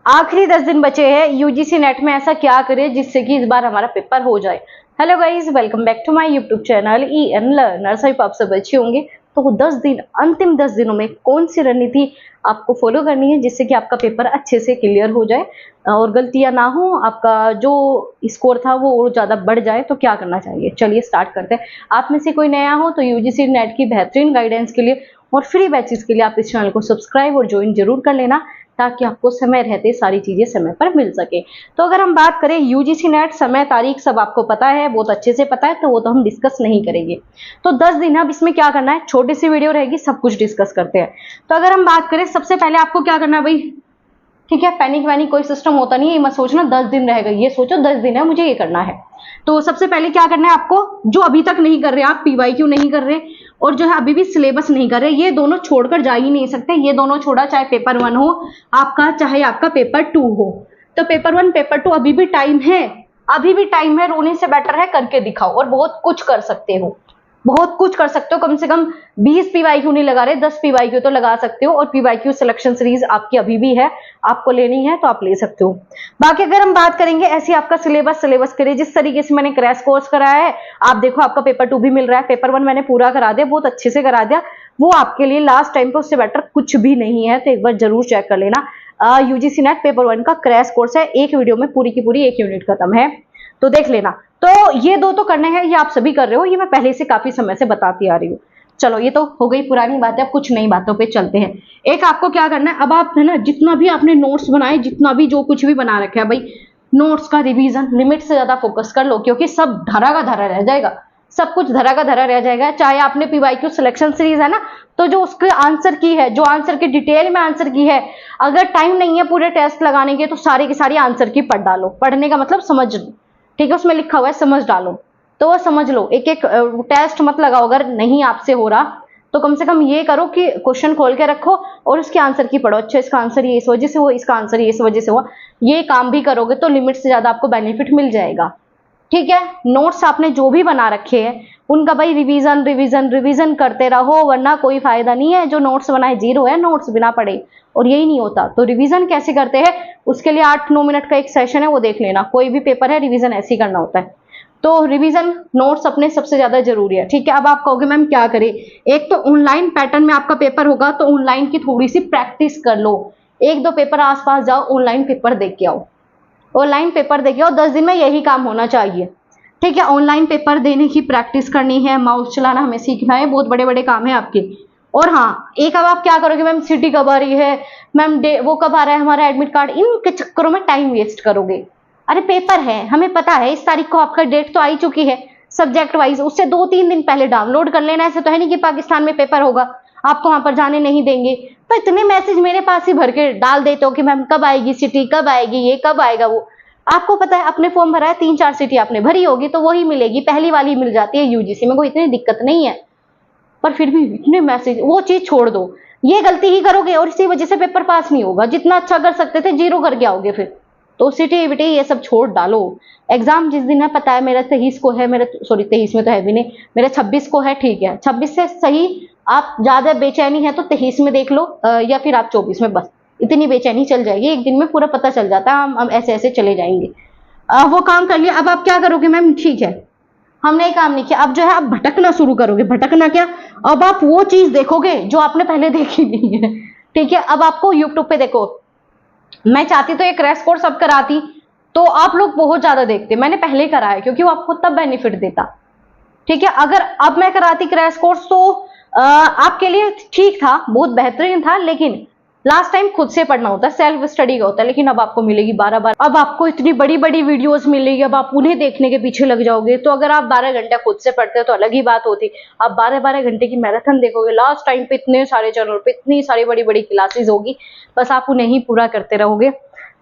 आखिरी 10 दिन बचे हैं यूजीसी नेट में। ऐसा क्या करें जिससे कि इस बार हमारा पेपर हो जाए। Hello guys, welcome back to my YouTube channel EN learners. आप सब अच्छे होंगे। तो 10 दिन, अंतिम 10 दिनों में कौन सी रणनीति आपको फॉलो करनी है जिससे कि आपका पेपर अच्छे से क्लियर हो जाए और गलतियां ना हो, आपका जो स्कोर था वो और ज्यादा बढ़ जाए। तो क्या करना चाहिए, चलिए स्टार्ट करते हैं। आप में से कोई नया हो तो यूजीसी नेट की बेहतरीन गाइडेंस के लिए और फ्री बैचेस के लिए आप इस चैनल को सब्सक्राइब और ज्वाइन जरूर कर लेना, ताकि आपको समय रहते सारी चीजें समय पर मिल सके। तो अगर हम बात करें यूजीसी नेट, समय तारीख सब आपको पता है, बहुत अच्छे से पता है, तो वो तो हम डिस्कस नहीं करेंगे। तो 10 दिन, अब इसमें क्या करना है, छोटी सी वीडियो रहेगी, सब कुछ डिस्कस करते हैं। तो अगर हम बात करें, सबसे पहले आपको क्या करना है भाई, ठीक है, पैनिक वैनिक कोई सिस्टम होता नहीं है, मत सोचना 10 दिन रहेगा, ये सोचो 10 दिन है मुझे ये करना है। तो सबसे पहले क्या करना है आपको, जो अभी तक नहीं कर रहे, आप PYQ नहीं कर रहे और जो है अभी भी सिलेबस नहीं कर रहे, ये दोनों छोड़कर जा ही नहीं सकते। ये दोनों छोड़ा, चाहे पेपर 1 हो आपका, चाहे आपका पेपर 2 हो। तो पेपर 1 पेपर 2 अभी भी टाइम है, अभी भी टाइम है। रोने से बेटर है करके दिखाओ, और बहुत कुछ कर सकते हो, बहुत कुछ कर सकते हो। कम से कम 20 PYQ नहीं लगा रहे, 10 PYQ तो लगा सकते हो। और PYQ सिलेक्शन सीरीज आपकी अभी भी है, आपको लेनी है तो आप ले सकते हो। बाकी अगर हम बात करेंगे ऐसी आपका सिलेबस करिए जिस तरीके से मैंने क्रैश कोर्स कराया है। आप देखो, आपका पेपर 2 भी मिल रहा है, पेपर 1 मैंने पूरा करा दिया, बहुत अच्छे से करा दिया। वो आपके लिए लास्ट टाइम पे उससे बेटर कुछ भी नहीं है, तो एक बार जरूर चेक कर लेना। यूजीसी नेट पेपर 1 का क्रैश कोर्स है, एक वीडियो में पूरी की पूरी 1 यूनिट खत्म है, तो देख लेना। तो ये दो तो करने हैं, ये आप सभी कर रहे हो, ये मैं पहले से काफी समय से बताती आ रही हूँ। चलो ये तो हो गई पुरानी बात है, अब कुछ नई बातों पे चलते हैं। एक आपको क्या करना है, अब आप है ना, जितना भी आपने नोट्स बनाए, जितना भी जो कुछ भी बना रखा है भाई, नोट्स का रिवीजन लिमिट से ज्यादा फोकस कर लो, क्योंकि सब धरा का धरा रह जाएगा, सब कुछ धरा का धरा रह जाएगा। चाहे आपने PYQ सिलेक्शन सीरीज है ना, तो जो उसके आंसर की है, जो आंसर की डिटेल में आंसर की है, अगर टाइम नहीं है पूरे टेस्ट लगाने के, तो सारी की सारी आंसर की पढ़ डालो। पढ़ने का मतलब समझ, ठीक है, उसमें लिखा हुआ है समझ डालो, तो वो समझ लो। एक एक टेस्ट मत लगाओ, अगर नहीं आपसे हो रहा तो कम से कम ये करो कि क्वेश्चन खोल के रखो और उसके आंसर की पढ़ो। अच्छा, इसका आंसर ये इस वजह से हुआ, इसका आंसर ये इस वजह से हुआ। ये काम भी करोगे तो लिमिट से ज्यादा आपको बेनिफिट मिल जाएगा, ठीक है। नोट्स आपने जो भी बना रखे हैं उनका भाई रिवीजन रिवीजन रिवीजन करते रहो, वरना कोई फायदा नहीं है। जो नोट्स बनाए जीरो है, नोट्स बिना पढ़े, और यही नहीं होता। तो रिवीजन कैसे करते हैं, उसके लिए 8-9 मिनट का एक सेशन है, वो देख लेना। कोई भी पेपर है, रिवीजन ऐसे ही करना होता है। तो रिवीजन नोट्स अपने सबसे ज्यादा जरूरी है, ठीक है। अब आप कहोगे मैम क्या करें, एक तो ऑनलाइन पैटर्न में आपका पेपर होगा, तो ऑनलाइन की थोड़ी सी प्रैक्टिस कर लो। 1-2 पेपर आसपास जाओ, ऑनलाइन पेपर देख के आओ, ऑनलाइन पेपर देके आओ। 10 दिन में यही काम होना चाहिए, ठीक है। ऑनलाइन पेपर देने की प्रैक्टिस करनी है, माउस चलाना हमें सीखना है, बहुत बड़े बड़े काम है आपके। और हाँ, एक अब आप क्या करोगे, मैम सिटी कब आ रही है, मैम वो कब आ रहा है हमारा एडमिट कार्ड, इनके चक्करों में टाइम वेस्ट करोगे। अरे पेपर है, हमें पता है इस तारीख को आपका डेट तो आई चुकी है सब्जेक्ट वाइज, उससे 2-3 दिन पहले डाउनलोड कर लेना। ऐसे तो है नहीं कि पाकिस्तान में पेपर होगा, आपको वहां पर जाने नहीं देंगे। तो इतने मैसेज मेरे पास ही भर के डाल देते हो कि मैम कब आएगी सिटी, कब आएगी ये, कब आएगा वो। आपको पता है, अपने फॉर्म भरा है, 3-4 सिटी आपने भरी होगी, तो वही मिलेगी, पहली वाली मिल जाती है यूजीसी में, कोई इतनी दिक्कत नहीं है। पर फिर भी इतने मैसेज, वो चीज छोड़ दो, ये गलती ही करोगे और इसी वजह से पेपर पास नहीं होगा। जितना अच्छा कर सकते थे जीरो करके आओगे फिर। तो सिटी विटी ये सब छोड़ डालो। एग्जाम जिस दिन है, पता है मेरा 23 को है, मेरा सॉरी 23 में तो है भी नहीं, मेरा 26 को है, ठीक है। 26 से सही, आप ज्यादा बेचैनी है तो 23 में देख लो, या फिर आप 24 में, बस इतनी बेचैनी चल जाएगी। एक दिन में पूरा पता चल जाता है, हम ऐसे ऐसे चले जाएंगे। वो काम कर लिया। अब आप क्या करोगे, मैम ठीक है हमने काम नहीं किया, अब जो है आप भटकना शुरू करोगे। भटकना क्या, अब आप वो चीज देखोगे जो आपने पहले देखी नहीं है, ठीक है। अब आपको यूट्यूब पे देखो, मैं चाहती तो एक क्रैश कोर्स अब कराती, तो आप लोग बहुत ज्यादा देखते, मैंने पहले कराया क्योंकि वो आपको तब बेनिफिट देता, ठीक है। अगर अब मैं कराती क्रैश कोर्स तो आपके लिए ठीक था, बहुत बेहतरीन था, लेकिन लास्ट टाइम खुद से पढ़ना होता है, सेल्फ स्टडी का होता है। लेकिन अब आपको मिलेगी 12-12, अब आपको इतनी बड़ी बड़ी वीडियोस मिलेगी, अब आप उन्हें देखने के पीछे लग जाओगे। तो अगर आप 12 घंटे खुद से पढ़ते हो तो अलग ही बात होती, आप 12-12 घंटे की मैराथन देखोगे। लास्ट टाइम पे इतने सारे चैनल पे इतनी सारी बड़ी बड़ी क्लासेस होगी, बस आप उन्हें ही पूरा करते रहोगे।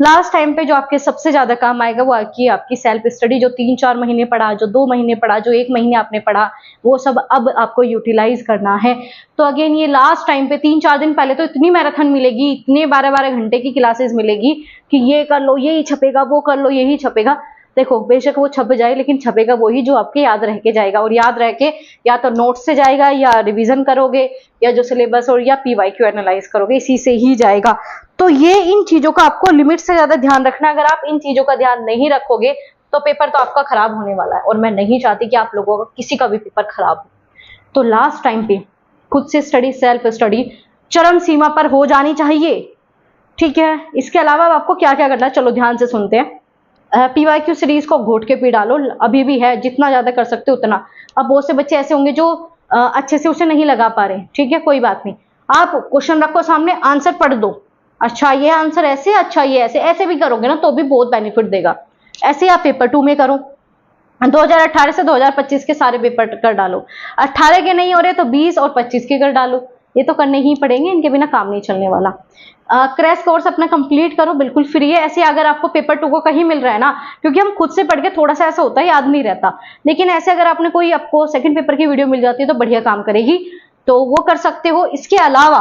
लास्ट टाइम पे जो आपके सबसे ज्यादा काम आएगा वो आपकी सेल्फ स्टडी, जो 3-4 महीने पढ़ा, जो 2 महीने पढ़ा, जो 1 महीने आपने पढ़ा, वो सब अब आपको यूटिलाइज करना है। तो अगेन ये लास्ट टाइम पे 3-4 दिन पहले तो इतनी मैराथन मिलेगी, इतने 12-12 घंटे की क्लासेस मिलेगी कि ये कर लो यही छपेगा, वो कर लो यही छपेगा। देखो बेशक वो छप जाए, लेकिन छपेगा वही जो आपके याद रह के जाएगा। और याद रह के या तो नोट से जाएगा, या रिवीजन करोगे, या जो सिलेबस और या PYQ एनालाइज करोगे, इसी से ही जाएगा। तो ये इन चीजों का आपको लिमिट से ज्यादा ध्यान रखना है। अगर आप इन चीजों का ध्यान नहीं रखोगे तो पेपर तो आपका खराब होने वाला है, और मैं नहीं चाहती कि आप लोगों का किसी का भी पेपर खराब हो। तो लास्ट टाइम पे खुद से स्टडी, सेल्फ स्टडी चरम सीमा पर हो जानी चाहिए, ठीक है। इसके अलावा आपको क्या क्या करना है, चलो ध्यान से सुनते हैं। पीवाईक्यू सीरीज को घोट के पी डालो, अभी भी है, जितना ज्यादा कर सकते हो उतना। अब बहुत से बच्चे ऐसे होंगे जो अच्छे से उसे नहीं लगा पा रहे, ठीक है, कोई बात नहीं। आप क्वेश्चन रखो सामने, आंसर पढ़ दो, अच्छा ये आंसर ऐसे, अच्छा ये ऐसे, ऐसे भी करोगे ना तो भी बहुत बेनिफिट देगा। ऐसे आप पेपर 2 में करो, 2018 से 2025 के सारे पेपर कर डालो। 18 के नहीं हो रहे तो 20 और 25 के कर डालो, ये तो करने ही पड़ेंगे, इनके बिना काम नहीं चलने वाला। क्रैश कोर्स अपना कंप्लीट करो, बिल्कुल फ्री है। ऐसे अगर आपको पेपर 2 को कहीं मिल रहा है ना, क्योंकि हम खुद से पढ़ के थोड़ा सा ऐसा होता है याद नहीं रहता, लेकिन ऐसे अगर आपने कोई आपको सेकंड पेपर की वीडियो मिल जाती है तो बढ़िया काम करेगी, तो वो कर सकते हो। इसके अलावा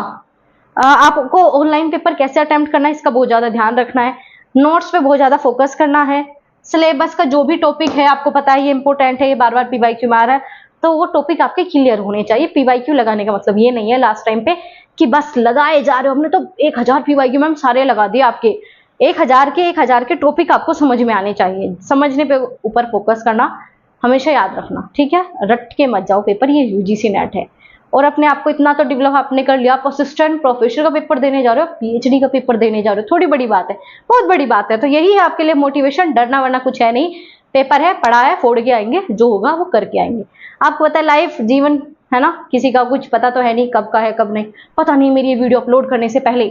आपको ऑनलाइन पेपर कैसे अटेम्प्ट करना है इसका बहुत ज्यादा ध्यान रखना है, नोट्स पे बहुत ज्यादा फोकस करना है। सिलेबस का जो भी टॉपिक है आपको पता है ये इंपॉर्टेंट है, ये बार बार पीवाईक्यू में आ रहा है, तो वो टॉपिक आपके क्लियर होने चाहिए। पीवाईक्यू लगाने का मतलब ये नहीं है लास्ट टाइम पे कि बस लगाए जा रहे हो, हमने तो 1000 पीवाईक्यू मैम सारे लगा दिए आपके। 1000 के टॉपिक आपको समझ में आने चाहिए, समझने पे ऊपर फोकस करना, हमेशा याद रखना, ठीक है। रट के मत जाओ पेपर, ये यूजीसी नेट है। और अपने आप को इतना तो डेवलप आपने कर लिया, आप असिस्टेंट प्रोफेसर का पेपर देने जा रहे हो, पीएचडी का पेपर देने जा रहे हो, थोड़ी बड़ी बात है, बहुत बड़ी बात है। तो यही है आपके लिए मोटिवेशन, डरना वरना कुछ है नहीं। पेपर है, पढ़ा है, फोड़ के आएंगे, जो होगा वो करके आएंगे। आपको पता है लाइफ, जीवन है ना, किसी का कुछ पता तो है नहीं कब का है कब नहीं, पता नहीं मेरी ये वीडियो अपलोड करने से पहले,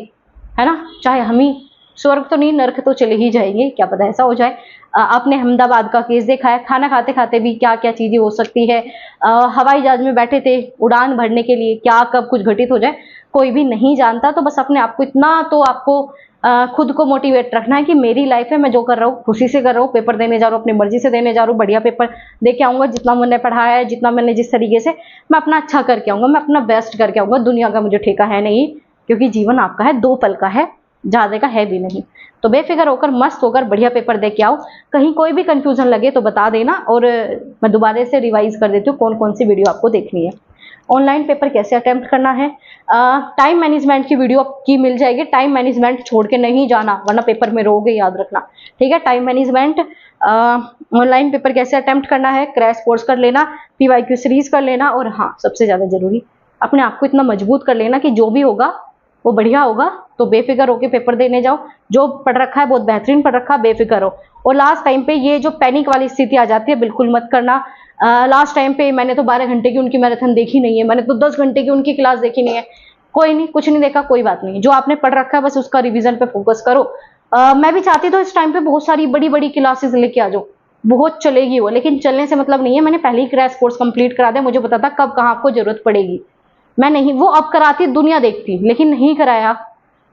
है ना, चाहे हम ही स्वर्ग तो नहीं नरक तो चले ही जाएंगे, क्या पता ऐसा हो जाए। आपने अहमदाबाद का केस देखा है, खाना खाते खाते भी क्या क्या चीजें हो सकती है। हवाई जहाज में बैठे थे उड़ान भरने के लिए, क्या कब कुछ घटित हो जाए कोई भी नहीं जानता। तो बस अपने आप को इतना तो आपको खुद को मोटिवेट रखना है कि मेरी लाइफ है, मैं जो कर रहा हूँ खुशी से कर रहा हूँ, पेपर देने जा रहा हूँ अपनी मर्जी से देने जा रहा हूँ, बढ़िया पेपर दे के आऊंगा, जितना मैंने पढ़ाया है, जितना मैंने जिस तरीके से, मैं अपना अच्छा करके आऊंगा, मैं अपना बेस्ट करके आऊंगा। दुनिया का मुझे ठेका है नहीं, क्योंकि जीवन आपका है, 2 पल का है, ज्यादा का है भी नहीं। तो बेफिक्र होकर, मस्त होकर बढ़िया पेपर दे के आओ। कहीं कोई भी कंफ्यूजन लगे तो बता देना, और मैं दोबारा से रिवाइज कर देती हूँ कौन कौन सी वीडियो आपको देखनी है। ऑनलाइन पेपर कैसे अटेम्प्ट करना है, टाइम मैनेजमेंट की वीडियो की मिल जाएगी, टाइम मैनेजमेंट छोड़ के नहीं जाना वरना पेपर में रोगे, याद रखना, ठीक है। टाइम मैनेजमेंट, ऑनलाइन पेपर कैसे अटेम्प्ट करना है, क्रैश कोर्स कर लेना, पीवाईक्यू सीरीज कर लेना, और हाँ सबसे ज्यादा जरूरी अपने आप को इतना मजबूत कर लेना कि जो भी होगा वो बढ़िया होगा। तो बेफिक्र होके पेपर देने जाओ, जो पढ़ रखा है बहुत बेहतरीन पढ़ रखा है, बेफिक्र हो। और लास्ट टाइम पे ये जो पैनिक वाली स्थिति आ जाती है बिल्कुल मत करना। लास्ट टाइम पे मैंने तो 12 घंटे की उनकी मैराथन देखी नहीं है, मैंने तो 10 घंटे की उनकी क्लास देखी नहीं है, कोई नहीं, कुछ नहीं देखा, कोई बात नहीं, जो आपने पढ़ रखा है बस उसका रिविजन पे फोकस करो। मैं भी चाहती तो इस टाइम पे बहुत सारी बड़ी बड़ी क्लासेस लेके आ जाओ, बहुत चलेगी वो, लेकिन चलने से मतलब नहीं है। मैंने पहले ही क्रैश कोर्स कंप्लीट करा दिया, मुझे पता था कब कहाँ आपको जरूरत पड़ेगी, मैं नहीं, वो अब कराती दुनिया देखती, लेकिन नहीं कराया,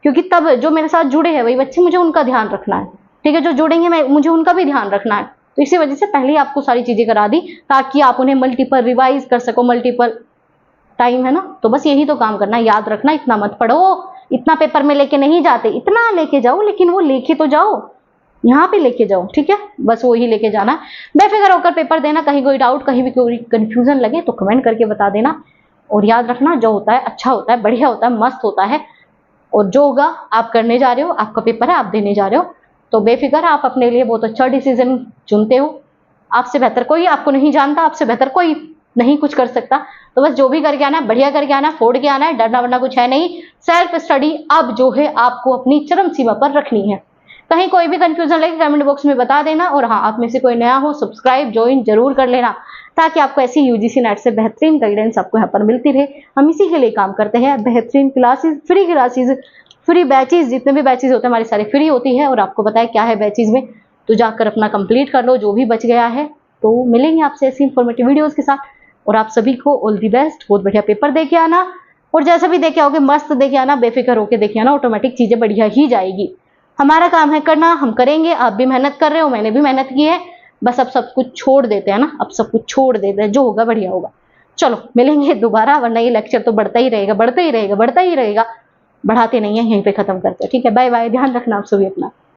क्योंकि तब जो मेरे साथ जुड़े हैं वही बच्चे, मुझे उनका ध्यान रखना है, ठीक है, जो जुड़ेंगे मैं मुझे उनका भी ध्यान रखना है। तो इसी वजह से पहले ही आपको सारी चीजें करा दी ताकि आप उन्हें मल्टीपल रिवाइज कर सको, मल्टीपल टाइम, है ना। तो बस यही तो काम करना है, याद रखना, इतना मत पढ़ो, इतना पेपर में लेके नहीं जाते, इतना लेके जाओ, लेकिन वो लेके तो जाओ, यहाँ पे लेके जाओ, ठीक है, बस वो ही लेके जाना। बेफिक्र होकर पेपर देना, कहीं कोई डाउट, कहीं भी कोई कंफ्यूजन लगे तो कमेंट करके बता देना। और याद रखना, जो होता है अच्छा होता है, बढ़िया होता है, मस्त होता है, और जो होगा आप करने जा रहे हो, आपका पेपर है, आप देने जा रहे हो, तो बेफिक्र आप अपने लिए बहुत अच्छा डिसीजन चुनते हो। आपसे बेहतर कोई आपको नहीं जानता, आपसे बेहतर कोई नहीं कुछ कर सकता। तो बस जो भी करके आना है, बढ़िया करके आना है, फोड़ के आना है, डरना वरना कुछ है नहीं। सेल्फ स्टडी अब जो है आपको अपनी चरम सीमा पर रखनी है। कहीं कोई भी कंफ्यूजन लगे कमेंट बॉक्स में बता देना, और हाँ आप में से कोई नया हो सब्सक्राइब ज्वाइन जरूर कर लेना, ताकि आपको ऐसी यूजीसी नेट से बेहतरीन गाइडेंस आपको यहाँ पर मिलती रहे। हम इसी के लिए काम करते हैं, बेहतरीन क्लासेस, फ्री बैचेस, जितने भी बैचेस होते हैं हमारे सारे फ्री होती है। और आपको पता है क्या है बैचेस में, तो जाकर अपना कंप्लीट कर लो जो भी बच गया है। तो मिलेंगे आपसे ऐसी इंफॉर्मेटिव वीडियोस के साथ, और आप सभी को ऑल दी बेस्ट, बहुत बढ़िया पेपर दे के आना, और जैसे भी देखे आओगे मस्त देके आना, बेफिक्र होके देखे आना, ऑटोमेटिक चीजें बढ़िया ही जाएगी। हमारा काम है करना, हम करेंगे, आप भी मेहनत कर रहे हो, मैंने भी मेहनत की है, बस अब सब कुछ छोड़ देते हैं ना, अब सब कुछ छोड़ देते हैं, जो होगा बढ़िया होगा। चलो मिलेंगे दोबारा, वरना ये लेक्चर तो बढ़ता ही रहेगा, बढ़ता ही रहेगा, बढ़ता ही रहेगा, बढ़ाते नहीं है, यहीं पे खत्म करते हैं, ठीक है। बाय बाय, ध्यान रखना आप सभी अपना।